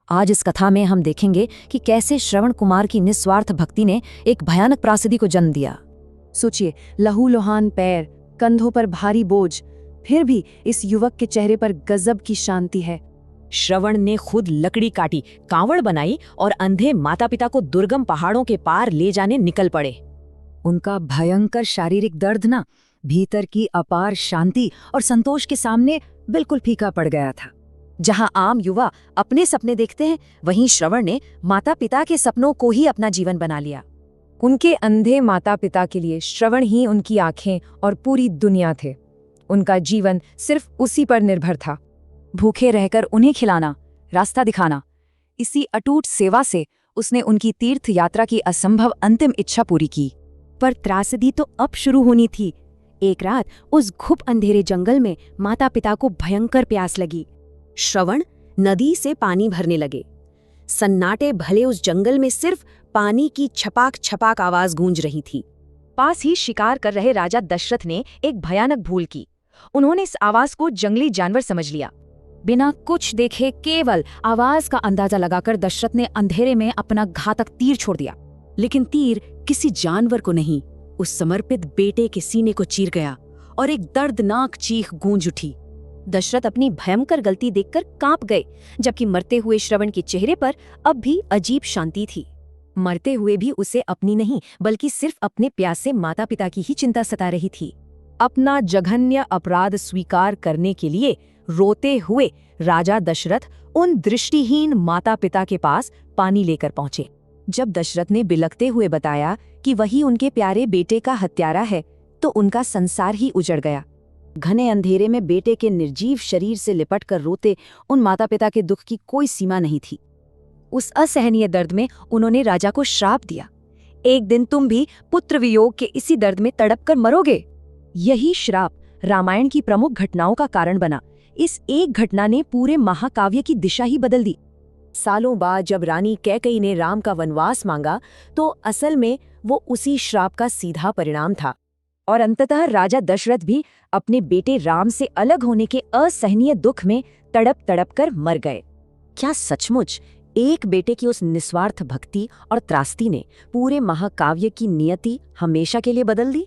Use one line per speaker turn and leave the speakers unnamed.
आज इस कथा में हम देखेंगे कि कैसे श्रवण कुमार की निस्वार्थ भक्ति ने एक भयानक त्रासदी को जन्म दिया।
सोचिए, लहूलुहान पैर, कंधों पर भारी बोझ, फिर भी इस युवक के चेहरे पर गजब की शांति है।
श्रवण ने खुद लकड़ी काटी, कांवड़ बनाई और अंधे माता पिता को दुर्गम पहाड़ों के पार ले जाने निकल पड़े। उनका भयंकर शारीरिक दर्द ना भीतर की अपार शांति और संतोष के सामने बिल्कुल फीका पड़ गया था। जहां आम युवा अपने सपने देखते हैं, वहीं श्रवण ने माता पिता के सपनों को ही अपना जीवन बना लिया।
उनके अंधे माता पिता के लिए श्रवण ही उनकी आंखें और पूरी दुनिया थे। उनका जीवन सिर्फ उसी पर निर्भर था।
भूखे रहकर उन्हें खिलाना, रास्ता दिखाना, इसी अटूट सेवा से उसने उनकी तीर्थ यात्रा की असंभव अंतिम इच्छा पूरी की। पर त्रासदी तो अब शुरू होनी थी। एक रात उस घुप अंधेरे जंगल में माता पिता को भयंकर प्यास लगी। श्रवण नदी से पानी भरने लगे। सन्नाटे भले उस जंगल में सिर्फ पानी की छपाक छपाक आवाज गूंज रही थी। पास ही शिकार कर रहे राजा दशरथ ने एक भयानक भूल की। उन्होंने इस आवाज को जंगली जानवर समझ लिया। बिना कुछ देखे केवल आवाज का अंदाजा लगाकर दशरथ ने अंधेरे में अपना घातक तीर छोड़ दिया। लेकिन तीर किसी जानवर को नहीं, उस समर्पित बेटे के सीने को चीर गया और एक दर्दनाक चीख गूंज उठी। दशरथ अपनी भयंकर गलती देखकर कांप गए, जबकि मरते हुए श्रवण के चेहरे पर अब भी अजीब शांति थी। मरते हुए भी उसे अपनी नहीं, बल्कि सिर्फ अपने प्यासे माता पिता की ही चिंता सता रही थी। अपना जघन्य अपराध स्वीकार करने के लिए रोते हुए राजा दशरथ उन दृष्टिहीन माता पिता के पास पानी लेकर पहुंचे। जब दशरथ ने बिलखते हुए बताया कि वही उनके प्यारे बेटे का हत्यारा है, तो उनका संसार ही उजड़ गया। घने अंधेरे में बेटे के निर्जीव शरीर से लिपटकर रोते उन माता पिता के दुख की कोई सीमा नहीं थी। उस असहनीय दर्द में उन्होंने राजा को श्राप दिया, एक दिन तुम भी पुत्र वियोग के इसी दर्द में तड़पकर मरोगे। यही श्राप रामायण की प्रमुख घटनाओं का कारण बना। इस एक घटना ने पूरे महाकाव्य की दिशा ही बदल दी। सालों बाद जब रानी कैकेयी ने राम का वनवास मांगा, तो असल में वो उसी श्राप का सीधा परिणाम था। और अंततः राजा दशरथ भी अपने बेटे राम से अलग होने के असहनीय दुख में तड़प तड़प कर मर गए। क्या सचमुच एक बेटे की उस निस्वार्थ भक्ति और त्रासदी ने पूरे महाकाव्य की नियति हमेशा के लिए बदल दी?